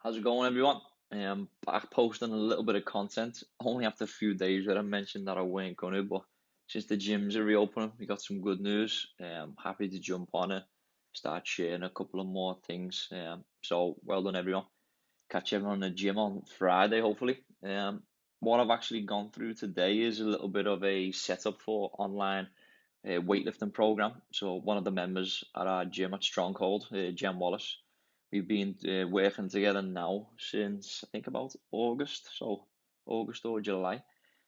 How's it going, everyone? Back posting a little bit of content. Only after a few days that I mentioned that I weren't going to, but since the gyms are reopening, we got some good news. Happy to jump on it, start sharing a couple of more things. So well done, everyone. Catch everyone in the gym on Friday, hopefully. What I've actually gone through today is a little bit of a setup for online weightlifting program. So one of the members at our gym at Stronghold, Jen Wallace, we've been working together now since I think about August, so August or July,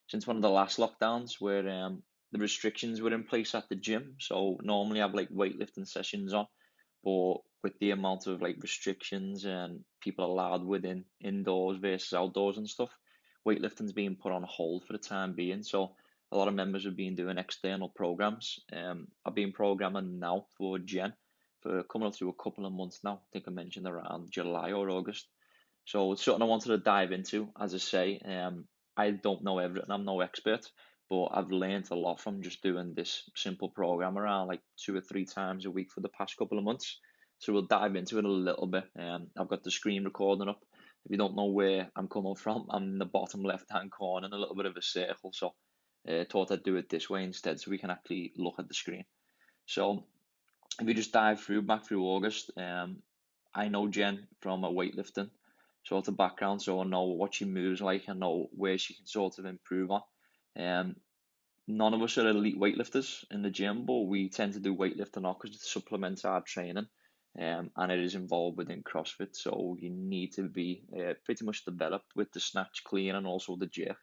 since one of the last lockdowns where the restrictions were in place at the gym. So normally I have like weightlifting sessions on, but with the amount of like restrictions and people allowed within indoors versus outdoors and stuff, weightlifting's being put on hold for the time being. So a lot of members have been doing external programs. I've been programming now for Jen for coming up to a couple of months now. I think I mentioned around July or August. So it's something I wanted to dive into. As I say, I don't know everything. I'm no expert, but I've learned a lot from just doing this simple program around like 2 or 3 times a week for the past couple of months. So we'll dive into it a little bit. I've got the screen recording up. If you don't know where I'm coming from, I'm in the bottom left-hand corner in a little bit of a circle. So thought I'd do it this way instead so we can actually look at the screen. So if we just dive back through August, I know Jen from a weightlifting sort of background, so I know what she moves like, I know where she can sort of improve on. Um, None of us are elite weightlifters in the gym, but we tend to do weightlifting now because it supplements our training, and it is involved within CrossFit, so you need to be pretty much developed with the snatch, clean, and also the jerk.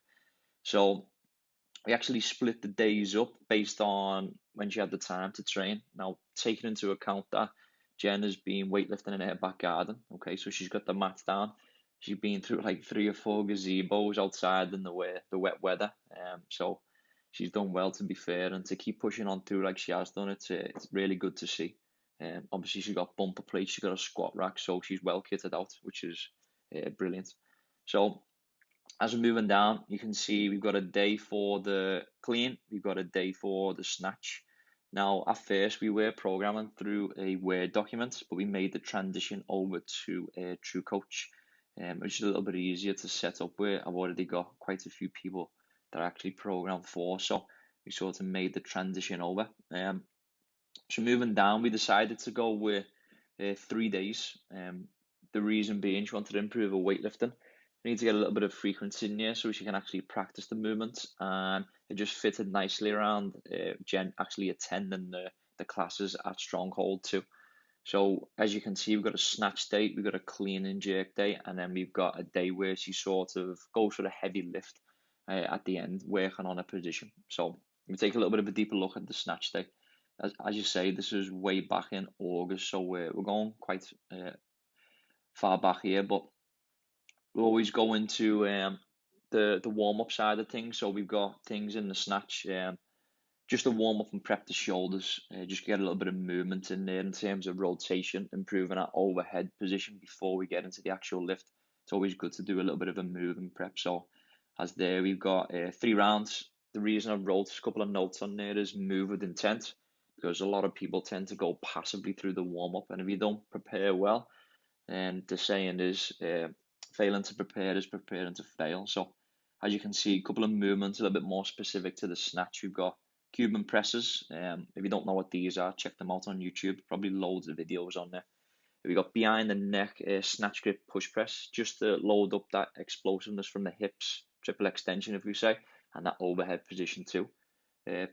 So we actually split the days up based on when she had the time to train. Now, taking into account that Jen has been weightlifting in her back garden, okay, so she's got the mats down. She's been through like 3 or 4 gazebos outside in the wet weather. So she's done well, to be fair, and to keep pushing on through like she has done. It's really good to see. Obviously she's got bumper plates, she's got a squat rack, so she's well kitted out, which is brilliant. So as we're moving down, you can see we've got a day for the clean, we've got a day for the snatch. Now, at first, we were programming through a Word document, but we made the transition over to a True Coach, which is a little bit easier to set up with. I've already got quite a few people that I actually program for, so we sort of made the transition over. So moving down, we decided to go with 3 days. The reason being, she wanted to improve her weightlifting. We need to get a little bit of frequency in there so she can actually practice the movements, and it just fitted nicely around Jen actually attending the classes at Stronghold too. So as you can see, we've got a snatch day, we've got a clean and jerk day, and then we've got a day where she sort of goes for the heavy lift at the end, working on a position. So we take a little bit of a deeper look at the snatch day. As you say, this is way back in August, so we're going quite far back here, but we always go into the warm up side of things. So we've got things in the snatch, just to warm up and prep the shoulders, just get a little bit of movement in there in terms of rotation, improving our overhead position before we get into the actual lift. It's always good to do a little bit of a move and prep. So as there, we've got 3 rounds. The reason I wrote a couple of notes on there is move with intent, because a lot of people tend to go passively through the warm up, and if you don't prepare well, and the saying is, failing to prepare is preparing to fail. So, as you can see, a couple of movements a little bit more specific to the snatch. We've got Cuban presses. If you don't know what these are, check them out on YouTube. Probably loads of videos on there. We've got behind the neck snatch grip push press, just to load up that explosiveness from the hips, triple extension, if we say, and that overhead position too.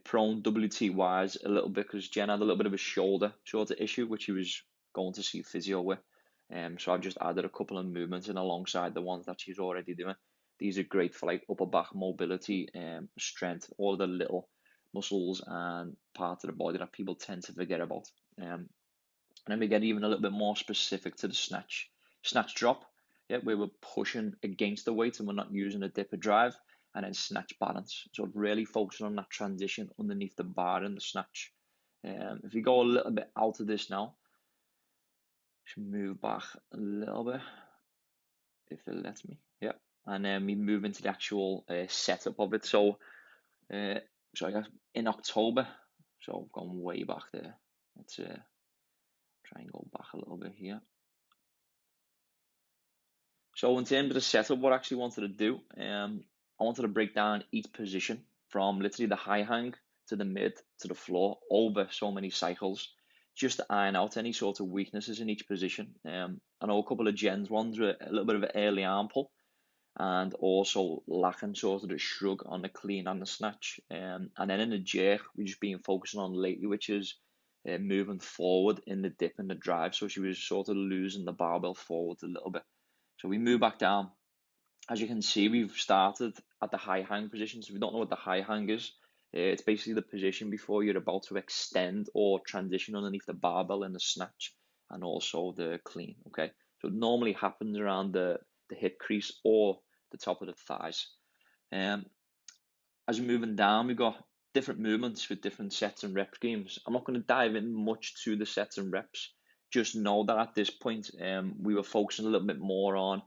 Prone WTYs a little bit because Jen had a little bit of a shoulder sort of issue, which he was going to see physio with. So I've just added a couple of movements in alongside the ones that she's already doing. These are great for like upper back mobility, strength, all the little muscles and parts of the body that people tend to forget about. And then we get even a little bit more specific to the snatch. Snatch drop, yeah, where we're pushing against the weight and we're not using a dip or drive, and then snatch balance. So really focusing on that transition underneath the bar in the snatch. If you go a little bit out of this now, should move back a little bit if it lets me. Yeah, and then we move into the actual setup of it. So, so I guess in October, so I've gone way back there. Let's try and go back a little bit here. So in terms of the setup, what I actually wanted to do, I wanted to break down each position from literally the high hang to the mid to the floor over so many cycles, just to iron out any sort of weaknesses in each position. I know a couple of Jen's ones were a little bit of an early arm pull, and also lacking sort of the shrug on the clean and the snatch. And then in the jerk, we've just been focusing on lately, which is moving forward in the dip and the drive. So she was sort of losing the barbell forward a little bit. So we move back down. As you can see, we've started at the high hang position. So if you don't know what the high hang is, it's basically the position before you're about to extend or transition underneath the barbell in the snatch and also the clean. Okay, so it normally happens around the hip crease or the top of the thighs. As we're moving down, we've got different movements with different sets and rep schemes. I'm not going to dive in much to the sets and reps. Just know that at this point, we were focusing a little bit more on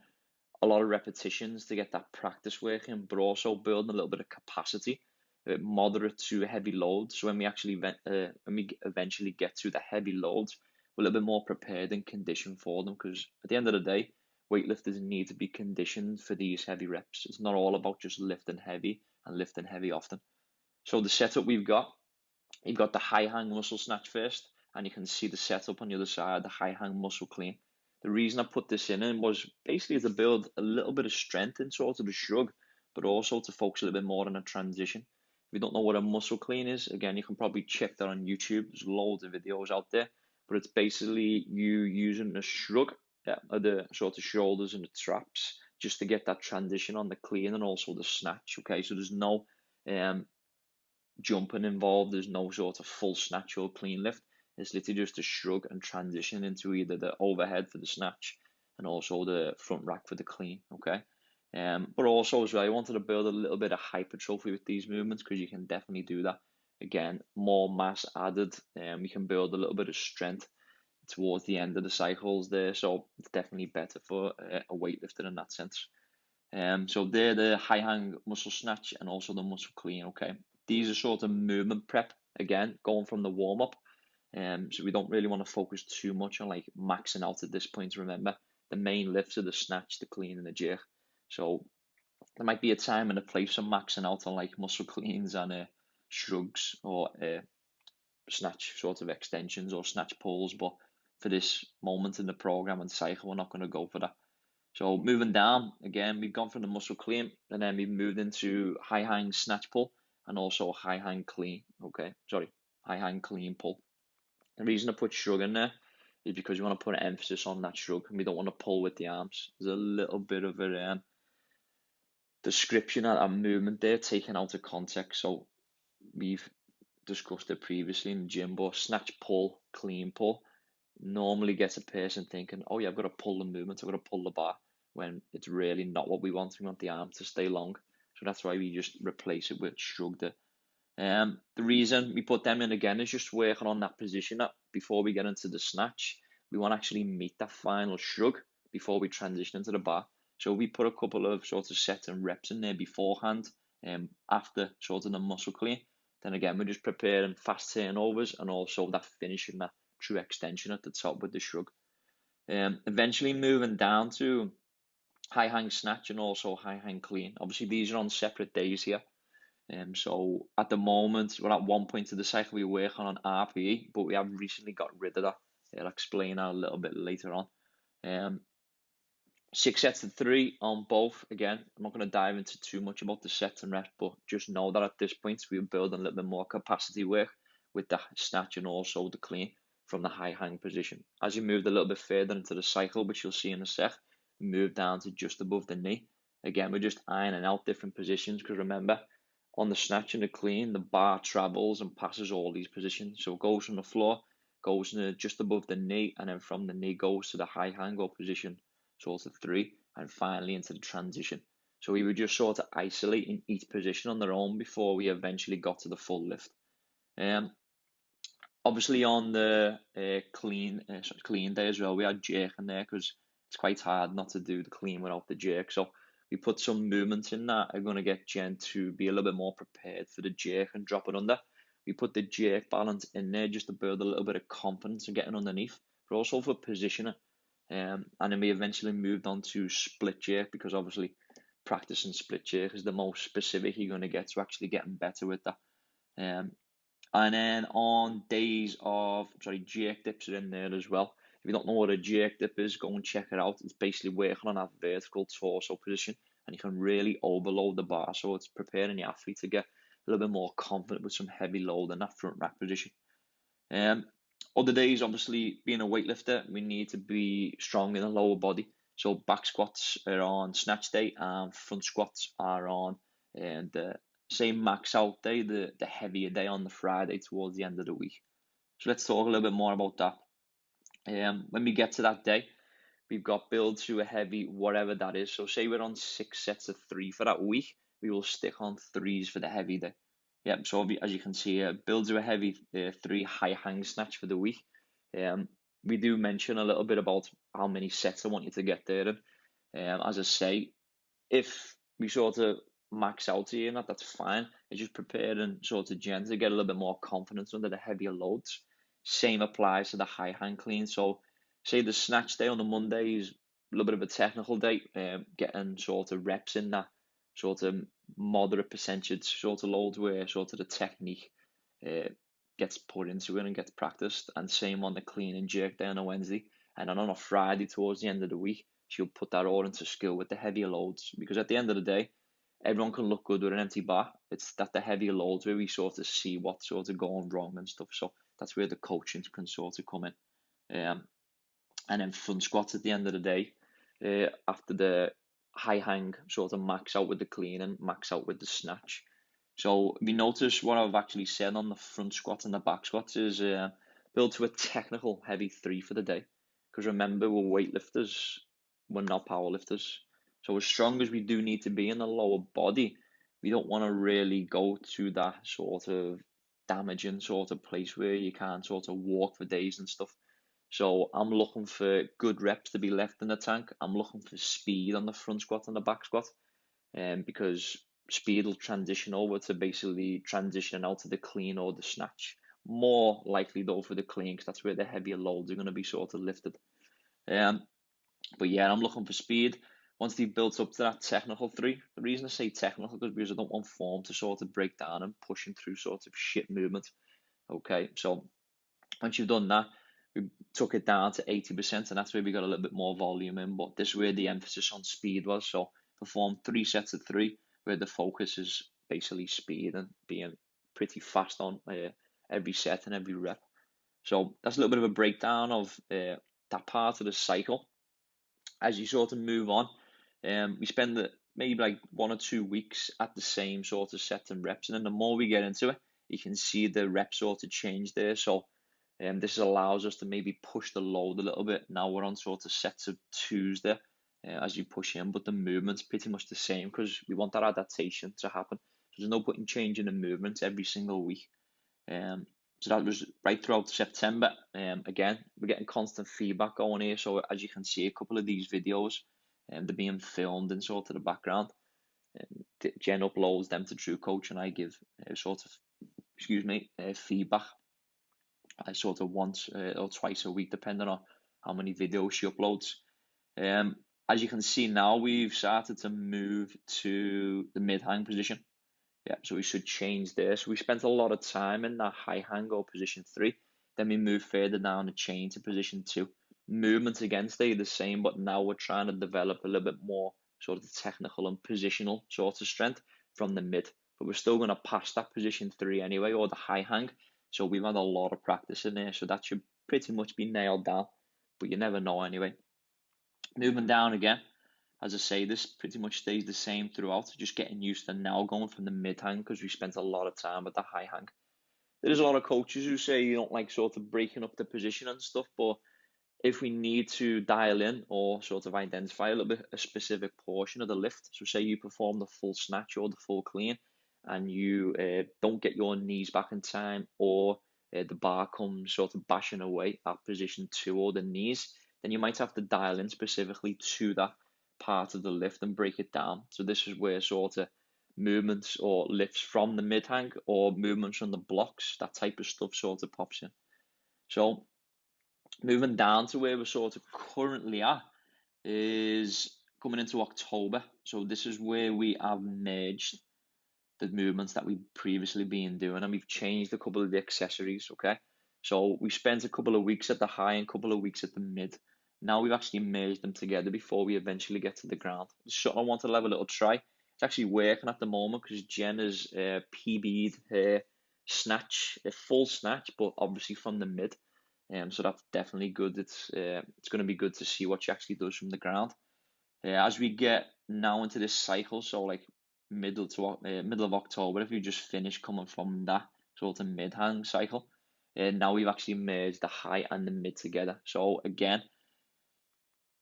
a lot of repetitions to get that practice working, but also building a little bit of capacity, moderate to heavy loads. So when we actually when we eventually get to the heavy loads, we're a little bit more prepared and conditioned for them. Because at the end of the day, weightlifters need to be conditioned for these heavy reps. It's not all about just lifting heavy and lifting heavy often. So the setup we've got, you've got the high hang muscle snatch first, and you can see the setup on the other side, the high hang muscle clean. The reason I put this in was basically to build a little bit of strength in sort of the shrug, but also to focus a little bit more on a transition. If you don't know what a muscle clean is, again, you can probably check that on YouTube. There's loads of videos out there, but it's basically you using a shrug, the sort of shoulders and the traps, just to get that transition on the clean and also the snatch. Okay, so there's no jumping involved. There's no sort of full snatch or clean lift. It's literally just a shrug and transition into either the overhead for the snatch and also the front rack for the clean. Okay. But also as well, I wanted to build a little bit of hypertrophy with these movements because you can definitely do that. Again, more mass added, we can build a little bit of strength towards the end of the cycles there. So it's definitely better for a weightlifter in that sense. So they're the high hang muscle snatch and also the muscle clean. Okay. These are sort of movement prep, again, going from the warm up. So we don't really want to focus too much on like maxing out at this point. Remember, the main lifts are the snatch, the clean, and the jerk. So there might be a time and a place for maxing out on like muscle cleans and shrugs or snatch sort of extensions or snatch pulls. But for this moment in the program and cycle, we're not going to go for that. So moving down, again, we've gone from the muscle clean and then we've moved into high hang snatch pull and also high hang clean. Okay, sorry, high hang clean pull. The reason I put shrug in there is because we want to put an emphasis on that shrug and we don't want to pull with the arms. There's a little bit of a description of that movement there taken out of context. So we've discussed it previously in the gym, but snatch pull, clean pull normally gets a person thinking, oh yeah, I've got to pull the movement, I've got to pull the bar, when it's really not what we want. We want the arm to stay long. So that's why we just replace it with shrugged it. The reason we put them in again is just working on that position that before we get into the snatch, we want to actually meet that final shrug before we transition into the bar. So we put a couple of sort of sets and reps in there beforehand, after sort of the muscle clean. Then again, we're just preparing fast turnovers and also that finishing that true extension at the top with the shrug. Eventually moving down to high hang snatch and also high hang clean. Obviously, these are on separate days here. So at the moment, we're at one point of the cycle we're working on RPE, but we have recently got rid of that. I'll explain that a little bit later on. 6 sets of 3 on both. Again, I'm not going to dive into too much about the sets and reps, but just know that at this point, we're building a little bit more capacity work with the snatch and also the clean from the high hang position. As you move a little bit further into the cycle, which you'll see in a sec, move down to just above the knee. Again, we're just ironing out different positions because remember, on the snatch and the clean, the bar travels and passes all these positions. So it goes from the floor, goes just above the knee, and then from the knee goes to the high hang or position sort of 3, and finally into the transition. So we were just sort of isolating each position on their own before we eventually got to the full lift. Obviously on the clean day as well, we had jerk in there because it's quite hard not to do the clean without the jerk. So we put some movements in that are going to get Jen to be a little bit more prepared for the jerk and drop it under. We put the jerk balance in there just to build a little bit of confidence and getting underneath, but also for positioning. And then we eventually moved on to split jerk, because obviously practicing split jerk is the most specific you're going to get to actually getting better with that. And then on days of, jerk dips are in there as well. If you don't know what a jerk dip is, go and check it out. It's basically working on that vertical torso position, and you can really overload the bar. So it's preparing the athlete to get a little bit more confident with some heavy load in that front rack position. Other days, obviously, being a weightlifter, we need to be strong in the lower body. So back squats are on snatch day, and front squats are on the same max out day, the heavier day on the Friday towards the end of the week. So let's talk a little bit more about that. When we get to that day, we've got build to a heavy, whatever that is. So say we're on 6 sets of 3 for that week, we will stick on 3s for the heavy day. Yep, so as you can see here, build to a heavy 3 high hang snatch for the week. We do mention a little bit about how many sets I want you to get there in. As I say, if we sort of max out here and that's fine. It's just preparing sort of gen to get a little bit more confidence under the heavier loads. Same applies to the high hang clean. So say the snatch day on the Monday is a little bit of a technical day, getting sort of reps in that sort of moderate percentage sort of loads where sort of the technique gets put into it and gets practiced. And same on the clean and jerk day on a Wednesday. And then on a Friday towards the end of the week, she'll put that all into skill with the heavier loads, because at the end of the day, everyone can look good with an empty bar. It's that the heavier loads where we sort of see what's sort of going wrong and stuff. So that's where the coaching can sort of come in. And then front squats at the end of the day, after the high hang, sort of max out with the clean and max out with the snatch. So if you notice what I've actually said on the front squats and the back squats is build to a technical heavy 3 for the day. Because remember, we're weightlifters, we're not powerlifters. So as strong as we do need to be in the lower body, we don't want to really go to that sort of damaging sort of place where you can't sort of walk for days and stuff. So I'm looking for good reps to be left in the tank. I'm looking for speed on the front squat and the back squat, because speed will transition over to basically transitioning out to the clean or the snatch. More likely though for the clean, because that's where the heavier loads are going to be sort of lifted. But yeah, I'm looking for speed. Once they've built up to that technical 3, the reason I say technical is because I don't want form to sort of break down and pushing through sort of shit movement. Okay, so once you've done that, we took it down to 80%, and that's where we got a little bit more volume in. But this is where the emphasis on speed was. So perform 3 sets of 3, where the focus is basically speed and being pretty fast on every set and every rep. So that's a little bit of a breakdown of that part of the cycle. As you sort of move on, we spend maybe like 1 or 2 weeks at the same sort of sets and reps, and then the more we get into it, you can see the reps sort of change there. So this allows us to maybe push the load a little bit. Now we're on sort of sets of 2s there as you push in, but the movement's pretty much the same because we want that adaptation to happen. So there's no point in changing the movements every single week. So that was right throughout September. Again, we're getting constant feedback going here. So as you can see, a couple of these videos, they're being filmed in sort of the background. Jen uploads them to True Coach, and I give feedback. I sort of once or twice a week, depending on how many videos she uploads. As you can see now, we've started to move to the mid-hang position. Yeah, so we should change there. So we spent a lot of time in that high hang or position 3. Then we moved further down the chain to position 2. Movements again stay the same, but now we're trying to develop a little bit more sort of technical and positional sort of strength from the mid. But we're still going to pass that position 3 anyway, or the high hang. So we've had a lot of practice in there. So that should pretty much be nailed down. But you never know anyway. Moving down again. As I say, this pretty much stays the same throughout, just getting used to now going from the mid-hang because we spent a lot of time with the high hang. There's a lot of coaches who say you don't like sort of breaking up the position and stuff, but if we need to dial in or sort of identify a little bit a specific portion of the lift, so say you perform the full snatch or the full clean and you don't get your knees back in time, or the bar comes sort of bashing away at position 2 or the knees, then you might have to dial in specifically to that part of the lift and break it down. So this is where sort of movements or lifts from the mid hang or movements from the blocks, that type of stuff sort of pops in. So Moving down to where we're sort of currently at is coming into October. So this is where we have merged the movements that we've previously been doing, and we've changed a couple of the accessories, okay? So we spent a couple of weeks at the high and a couple of weeks at the mid. Now we've actually merged them together before we eventually get to the ground. So I wanted to have a little try. It's actually working at the moment because Jen has PB'd her snatch, a full snatch, but obviously from the mid. So that's definitely good. It's going to be good to see what she actually does from the ground. As we get now into this cycle, so like middle of October, if you just finish coming from that sort of mid hang cycle, now we've actually merged the high and the mid together. So again,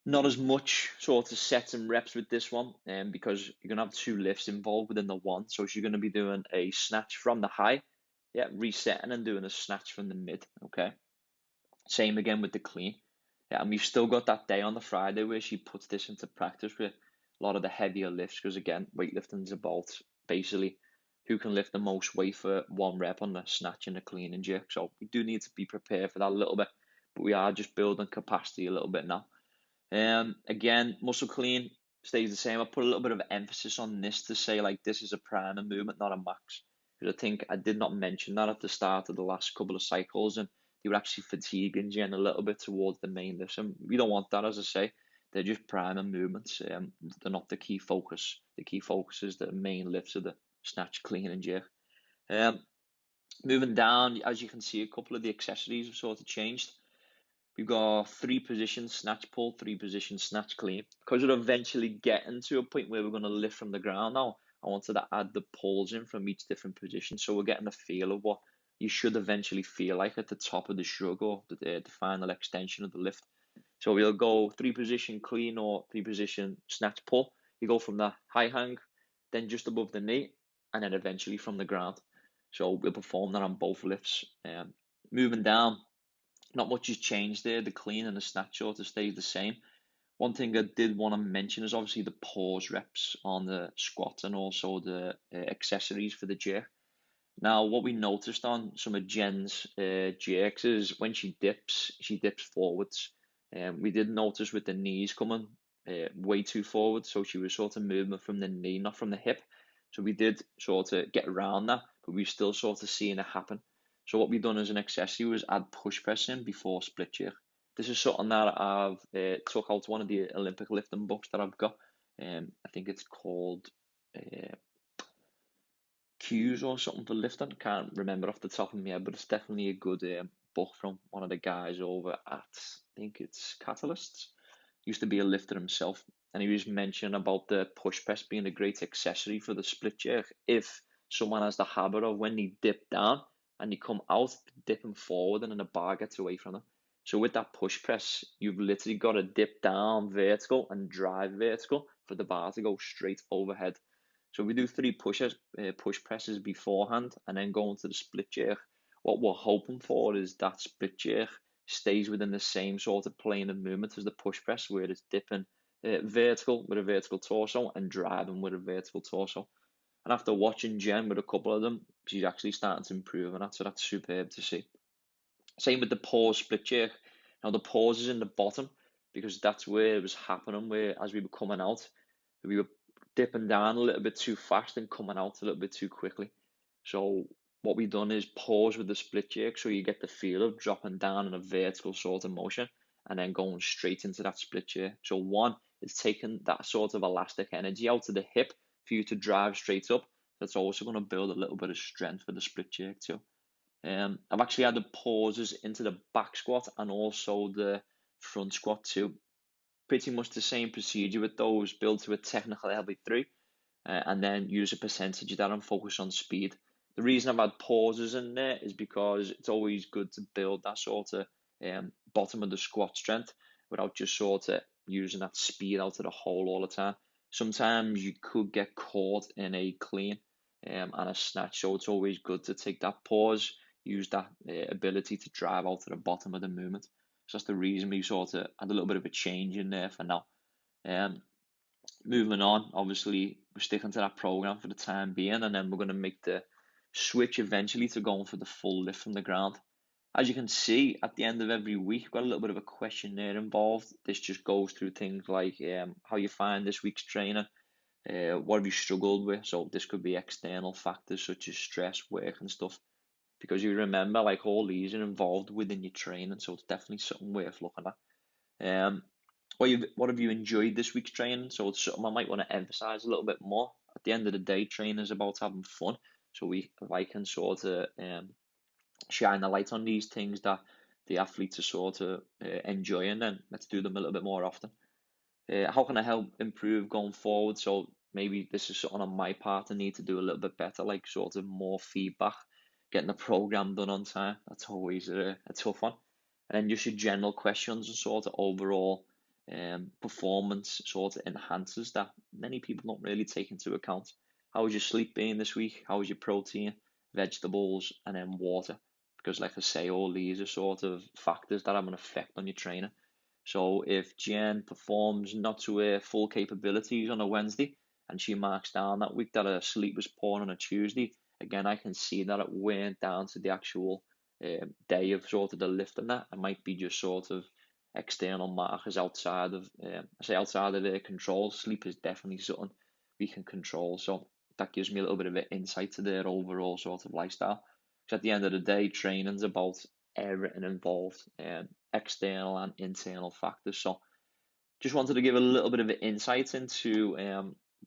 not as much sort of sets and reps with this one, because you're gonna have two lifts involved within the one. So you're gonna be doing a snatch from the high, yeah, resetting and doing a snatch from the mid. Okay. Same again with the clean. Yeah, and we've still got that day on the Friday where she puts this into practice with a lot of the heavier lifts, because again, weightlifting is about basically who can lift the most weight for one rep on the snatch and the clean and jerk. So we do need to be prepared for that a little bit, but we are just building capacity a little bit now. Again, muscle clean stays the same. I put a little bit of emphasis on this to say like this is a primer movement, not a max. Because I think I did not mention that at the start of the last couple of cycles, and they were actually fatiguing Jen a little bit towards the main lifts. And we don't want that, as I say. They're just primer movements. They're not the key focus. The key focus is the main lifts of the snatch, clean, and jerk. Moving down, as you can see, a couple of the accessories have sort of changed. We've got 3 positions snatch pull, 3 positions snatch clean. Because we're eventually getting to a point where we're going to lift from the ground now, I wanted to add the pulls in from each different position, so we're getting a feel of what you should eventually feel like at the top of the shrug, or the final extension of the lift. So we'll go 3 position clean or 3 position snatch pull. You go from the high hang, then just above the knee, and then eventually from the ground. So we'll perform that on both lifts. Moving down, not much has changed there. The clean and the snatch sort of stays the same. One thing I did want to mention is obviously the pause reps on the squat and also the accessories for the jerk. Now, what we noticed on some of Jen's jerks is when she dips forwards. We did notice with the knees coming way too forward, so she was sort of moving from the knee, not from the hip. So we did sort of get around that, but we still sort of seeing it happen. So what we've done as an accessory was add push press in before split jerk. This is something that I've took out one of the Olympic lifting books that I've got. I think it's called Cues or something for lifting. Can't remember off the top of my head, but it's definitely a good book from one of the guys over at, I think it's Catalysts. Used to be a lifter himself, and he was mentioning about the push press being a great accessory for the split jerk if someone has the habit of when they dip down and they come out, dipping forward, and then the bar gets away from them. So with that push press, you've literally got to dip down vertical and drive vertical for the bar to go straight overhead. So we do 3 push presses beforehand and then go into the split jerk. What we're hoping for is that split jerk stays within the same sort of plane of movement as the push press, where it's dipping vertical with a vertical torso and driving with a vertical torso. And after watching Jen with a couple of them, she's actually starting to improve on that, so that's superb to see. Same with the pause split jerk. Now the pause is in the bottom because that's where it was happening, where as we were coming out, we were dipping down a little bit too fast and coming out a little bit too quickly. So what we've done is pause with the split jerk, so you get the feel of dropping down in a vertical sort of motion and then going straight into that split jerk. So one is taking that sort of elastic energy out of the hip for you to drive straight up. That's also going to build a little bit of strength for the split jerk too. I've actually added pauses into the back squat and also the front squat too. Pretty much the same procedure with those, build to a technical LB3 and then use a percentage of that and focus on speed. The reason I've had pauses in there is because it's always good to build that sort of bottom of the squat strength without just sort of using that speed out of the hole all the time. Sometimes you could get caught in a clean and a snatch, so it's always good to take that pause, use that ability to drive out to the bottom of the movement. So that's the reason we sort of had a little bit of a change in there for now. Moving on, obviously we're sticking to that program for the time being, and then we're going to make the switch eventually to going for the full lift from the ground. As you can see, at the end of every week, we've got a little bit of a questionnaire involved. This just goes through things like how you find this week's training, what have you struggled with. So this could be external factors such as stress, work, and stuff. Because you remember, like all these are involved within your training, so it's definitely something worth looking at. What have you enjoyed this week's training? So it's something I might want to emphasize a little bit more. At the end of the day, training is about having fun. So if I can sort of shine a light on these things that the athletes are sort of enjoying, then let's do them a little bit more often. How can I help improve going forward? So maybe this is something on my part I need to do a little bit better, like sort of more feedback, getting the program done on time. That's always a tough one. And then just your general questions and sort of overall performance sort of enhancers that many people don't really take into account. How was your sleep been this week? How was your protein, vegetables, and then water? Because like I say, all these are sort of factors that have an effect on your training. So if Jen performs not to her full capabilities on a Wednesday and she marks down that week that her sleep was poor on a Tuesday, again, I can see that it went down to the actual day of sort of the lift and that. It might be just sort of external markers outside of, I say outside of their control. Sleep is definitely something we can control. So that gives me a little bit of an insight to their overall sort of lifestyle. Because at the end of the day, training's about everything involved, external and internal factors. So just wanted to give a little bit of an insight into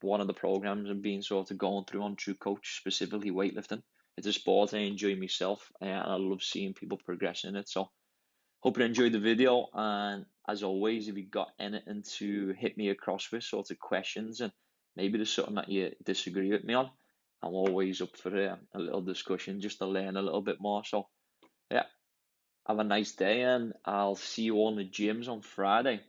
one of the programs and being sort of going through on True Coach, specifically weightlifting. It's a sport I enjoy myself, and I love seeing people progress in it. So hope you enjoyed the video, and as always, if you got anything to hit me across with, sort of questions, and maybe there's something that you disagree with me on, I'm always up for a little discussion just to learn a little bit more. So yeah, have a nice day, and I'll see you all in the gyms on Friday.